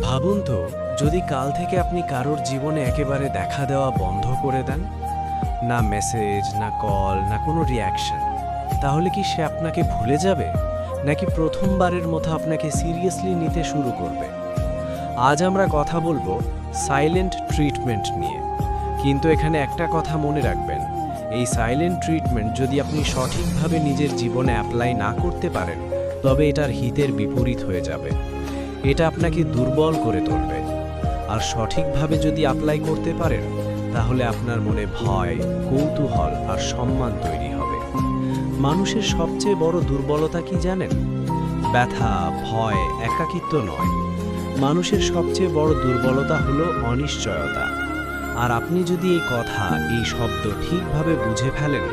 ভাবুন তো, যদি কাল থেকে আপনি কারোর জীবনে একেবারে দেখা দেওয়া বন্ধ করে দেন, না মেসেজ, না কল, না কোনো রিঅ্যাকশন, তাহলে কি সে আপনাকে ভুলে যাবে, নাকি প্রথমবারের মতো আপনাকে সিরিয়াসলি নিতে শুরু করবে? আজ আমরা কথা বলবো সাইলেন্ট ট্রিটমেন্ট নিয়ে। কিন্তু এখানে একটা কথা মনে রাখবেন, এই সাইলেন্ট ট্রিটমেন্ট যদি আপনি সঠিকভাবে নিজের জীবনে অ্যাপ্লাই না করতে পারেন, তবে এটার হিতের বিপরীত হয়ে যাবে। এটা আপনাকে দুর্বল করে তুলবে। আর সঠিকভাবে যদি অ্যাপ্লাই করতে পারেন, তাহলে আপনার মনে ভয়, কৌতূহল আর সম্মান তৈরি হবে। মানুষের সবচেয়ে বড় দুর্বলতা কি জানেন? ব্যথা, ভয়, একাকিত্ব নয়। মানুষের সবচেয়ে বড় দুর্বলতা হলো অনিশ্চয়তা। আর আপনি যদি এই কথা, এই শব্দ ঠিকভাবে বুঝে ফেলেন,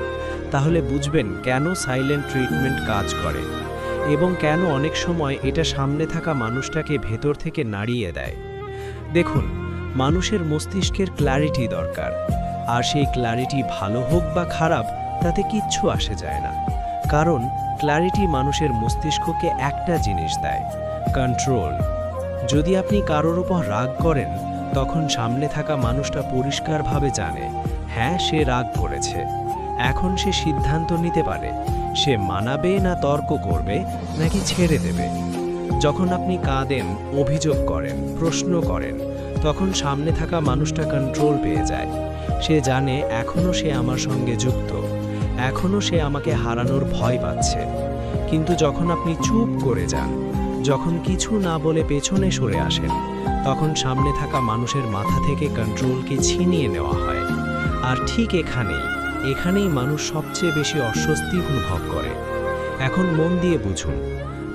তাহলে বুঝবেন কেন সাইলেন্ট ট্রিটমেন্ট কাজ করে এবং কেন অনেক সময় এটা সামনে থাকা মানুষটাকে ভেতর থেকে নাড়িয়ে দেয়। দেখুন, মানুষের মস্তিষ্কের ক্ল্যারিটি দরকার, আর সেই ক্ল্যারিটি ভালো হোক বা খারাপ তাতে কিচ্ছু আসে যায় না। কারণ ক্ল্যারিটি মানুষের মস্তিষ্ককে একটা জিনিস দেয়, কন্ট্রোল। যদি আপনি কারোর উপর রাগ করেন, তখন সামনে থাকা মানুষটা পরিষ্কারভাবে জানে, হ্যাঁ, সে রাগ করেছে। এখন সে সিদ্ধান্ত নিতে পারে, সে মানাবে না তর্ক করবে, নাকি ছেড়ে দেবে। যখন আপনি কাঁদেন, অভিযোগ করেন, প্রশ্ন করেন, তখন সামনে থাকা মানুষটা কন্ট্রোল পেয়ে যায়। সে জানে এখনও সে আমার সঙ্গে যুক্ত, এখনও সে আমাকে হারানোর ভয় পাচ্ছে। কিন্তু যখন আপনি চুপ করে যান, যখন কিছু না বলে পেছনে সরে আসেন, তখন সামনে থাকা মানুষের মাথা থেকে কন্ট্রোলকে ছিনিয়ে নেওয়া হয়। আর ঠিক এখানেই মানুষ সবচেয়ে বেশি অস্বস্তি অনুভব করে। এখন মন দিয়ে বুঝুন,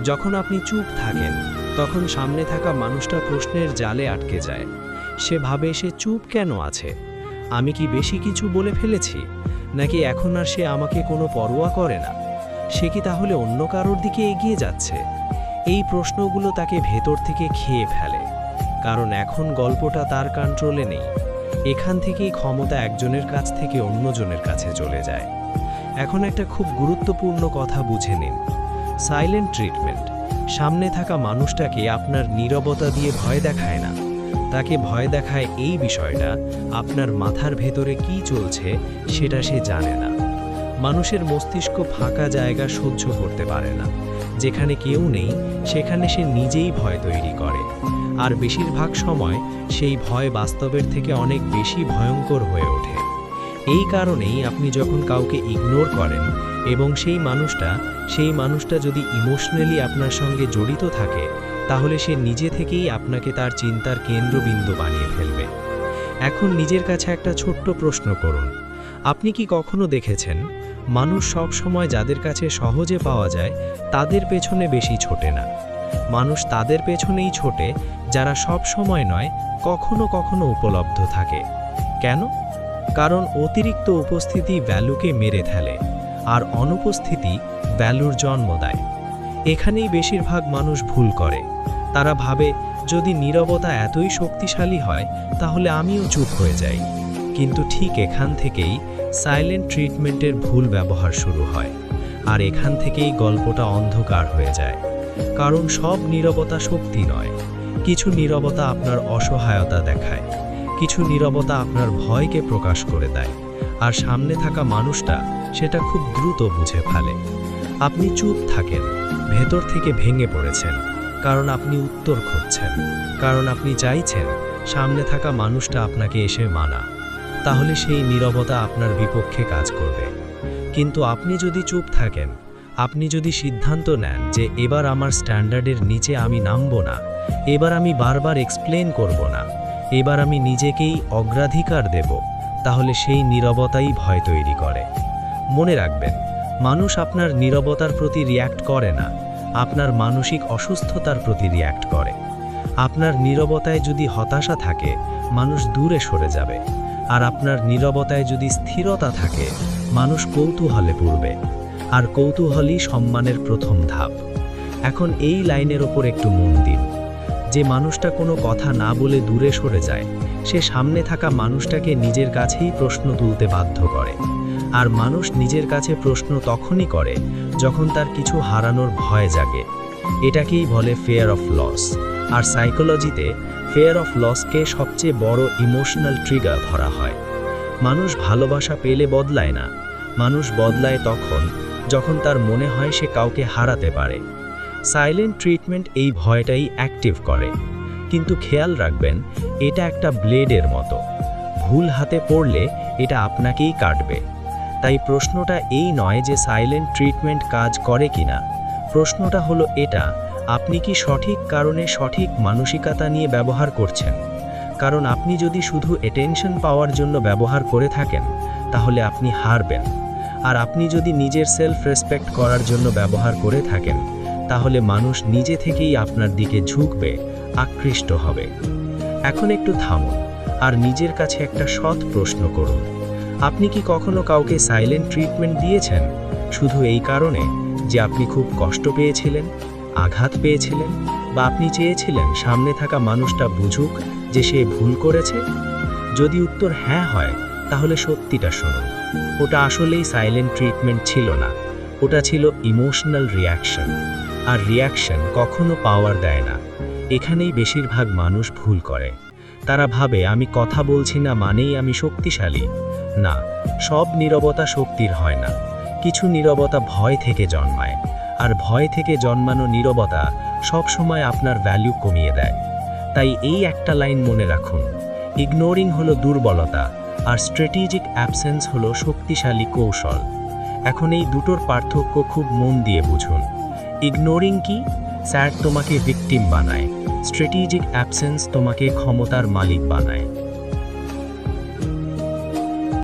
যখন আপনি চুপ থাকেন, তখন সামনে থাকা মানুষটা প্রশ্নের জালে আটকে যায়। সে ভাবে, সে চুপ কেন আছে? আমি কি বেশি কিছু বলে ফেলেছি, নাকি এখন আর সে আমাকে কোনো পরোয়া করে না? সে কি তাহলে অন্য কারোর দিকে এগিয়ে যাচ্ছে? এই প্রশ্নগুলো তাকে ভেতর থেকে খেয়ে ফেলে, কারণ এখন গল্পটা তার কন্ট্রোলে নেই। এখান থেকেই ক্ষমতা একজনের কাছ থেকে অন্যজনের কাছে চলে যায়। এখন একটা খুব গুরুত্বপূর্ণ কথা বুঝে নিন। সাইলেন্ট ট্রিটমেন্ট সামনে থাকা মানুষটাকে আপনার নীরবতা দিয়ে ভয় দেখায় না। তাকে ভয় দেখায় এই বিষয়টা, আপনার মাথার ভেতরে কি চলছে সেটা সে জানে না। মানুষের মস্তিষ্ক ফাঁকা জায়গা সহ্য করতে পারে না। যেখানে কেউ নেই, সেখানে সে নিজেই ভয় তৈরি করে। আর বেশিরভাগ সময় সেই ভয় বাস্তবের থেকে অনেক বেশি ভয়ঙ্কর হয়ে ওঠে। এই কারণেই আপনি যখন কাউকে ইগনোর করেন এবং সেই মানুষটা যদি ইমোশনালি আপনার সঙ্গে জড়িত থাকে, তাহলে সে নিজে থেকেই আপনাকে তার চিন্তার কেন্দ্রবিন্দু বানিয়ে ফেলবে। এখন নিজের কাছে একটা ছোট্ট প্রশ্ন করুন, আপনি কি কখনো দেখেছেন মানুষ সব সময় যাদের কাছে সহজে পাওয়া যায় তাদের পেছনে বেশি ছোটে না? মানুষ তাদের পেছনেই ছোটে যারা সব সময় নয়, কখনো কখনো উপলব্ধ থাকে। কেন? কারণ অতিরিক্ত উপস্থিতি ভ্যালুকে মেরে ফেলে, আর অনুপস্থিতি ভ্যালুর জন্ম দেয়। এখানেই বেশিরভাগ মানুষ ভুল করে। তারা ভাবে, যদি নীরবতা এতই শক্তিশালী হয়, তাহলে আমিও চুপ হয়ে যাই। কিন্তু ঠিক এখান থেকেই সাইলেন্ট ট্রিটমেন্টের ভুল ব্যবহার শুরু হয়, আর এখান থেকেই গল্পটা অন্ধকার হয়ে যায়। কারণ সব নীরবতা শক্তি নয়। কিছু নীরবতা আপনার অসহায়তা দেখায়, কিছু নীরবতা আপনার ভয়কে প্রকাশ করে দেয়, আর সামনে থাকা মানুষটা সেটা খুব দ্রুত বুঝে ফেলে। আপনি চুপ থাকেন, ভেতর থেকে ভেঙে পড়েছেন, কারণ আপনি উত্তর খুঁজছেন, কারণ আপনি চাইছেন সামনে থাকা মানুষটা আপনাকে এসে মানা। তাহলে সেই নীরবতা আপনার বিপক্ষে কাজ করবে। কিন্তু আপনি যদি চুপ থাকেন, আপনি যদি সিদ্ধান্ত নেন যে এবার আমার স্ট্যান্ডার্ডের নিচে আমি নামব না, এবার আমি বারবার এক্সপ্লেন করব না, এবার আমি নিজেকেই অগ্রাধিকার দেব, তাহলে সেই নীরবতাই ভয় তৈরি করে। মনে রাখবেন, মানুষ আপনার নীরবতার প্রতি রিয়্যাক্ট করে না, আপনার মানসিক অসুস্থতার প্রতি রিয়্যাক্ট করে। আপনার নীরবতায় যদি হতাশা থাকে, মানুষ দূরে সরে যাবে। আর আপনার নীরবতায় যদি স্থিরতা থাকে, মানুষ কৌতূহলে পড়বে। আর কৌতূহলই সম্মানের প্রথম ধাপ। এখন এই লাইনের ওপর একটু মন দিন। যে মানুষটা কোনো কথা না বলে দূরে সরে যায়, সে সামনে থাকা মানুষটাকে নিজের কাছেই প্রশ্ন তুলতে বাধ্য করে। আর মানুষ নিজের কাছে প্রশ্ন তখনই করে যখন তার কিছু হারানোর ভয় জাগে। এটাকেই বলে ফিয়ার অফ লস। আর সাইকোলজিতে ফিয়ার অফ লসকে সবচেয়ে বড় ইমোশনাল ট্রিগার ধরা হয়। মানুষ ভালোবাসা পেলে বদলায় না, মানুষ বদলায় তখন যখন তার মনে হয় সে কাউকে হারাতে পারে। সাইলেন্ট ট্রিটমেন্ট এই ভয়টাই অ্যাক্টিভ করে। কিন্তু খেয়াল রাখবেন, এটা একটা ব্লেডের মতো, ভুল হাতে পড়লে এটা আপনাকেই কাটবে। তাই প্রশ্নটা এই নয় যে সাইলেন্ট ট্রিটমেন্ট কাজ করে কিনা, প্রশ্নটা হলো এটা, আপনি কি সঠিক কারণে সঠিক মানসিকতা নিয়ে ব্যবহার করছেন। কারণ আপনি যদি শুধু অ্যাটেনশন পাওয়ার জন্য ব্যবহার করে থাকেন তাহলে আপনি হারবেন। আর আপনি যদি নিজের সেলফ রেসপেক্ট করার জন্য ব্যবহার করে থাকেন তাহলে মানুষ নিজে থেকেই আপনার দিকে ঝুঁকবে, আকৃষ্ট হবে। এখন একটু থামুন আর নিজের কাছে একটা সৎ প্রশ্ন করুন, আপনি কি কখনো কাউকে সাইলেন্ট ট্রিটমেন্ট দিয়েছেন শুধু এই কারণে যে আপনি খুব কষ্ট পেয়েছিলেন, আঘাত পেয়েছিলেন, বা আপনি চেয়েছিলেন সামনে থাকা মানুষটা বুঝুক যে সে ভুল করেছে? যদি উত্তর হ্যাঁ হয় তাহলে সত্যিটা শুনুন, ওটা আসলেই সাইলেন্ট ট্রিটমেন্ট ছিল না, ওটা ছিল ইমোশনাল রিয়াকশন। আর রিয়াকশন কখনো পাওয়ার দেয় না। এখানেই বেশিরভাগ মানুষ ভুল করে। তারা ভাবে আমি কথা বলছি না মানেই আমি শক্তিশালী। না, সব নীরবতা শক্তির হয় না, কিছু নীরবতা ভয় থেকে জন্মায়। আর ভয় থেকে জন্মানো নীরবতা সবসময় আপনার ভ্যালু কমিয়ে দেয়। তাই এই একটা লাইন মনে রাখুন, ইগনোরিং হলো দুর্বলতা আর স্ট্র্যাটেজিক অ্যাবসেন্স হলো শক্তিশালী কৌশল। এখন এই দুটোর পার্থক্য খুব মন দিয়ে বুঝুন। ইগনোরিং কি? স্যার তোমাকে ভিকটিম বানায়, স্ট্র্যাটেজিক অ্যাবসেন্স তোমাকে ক্ষমতার মালিক বানায়।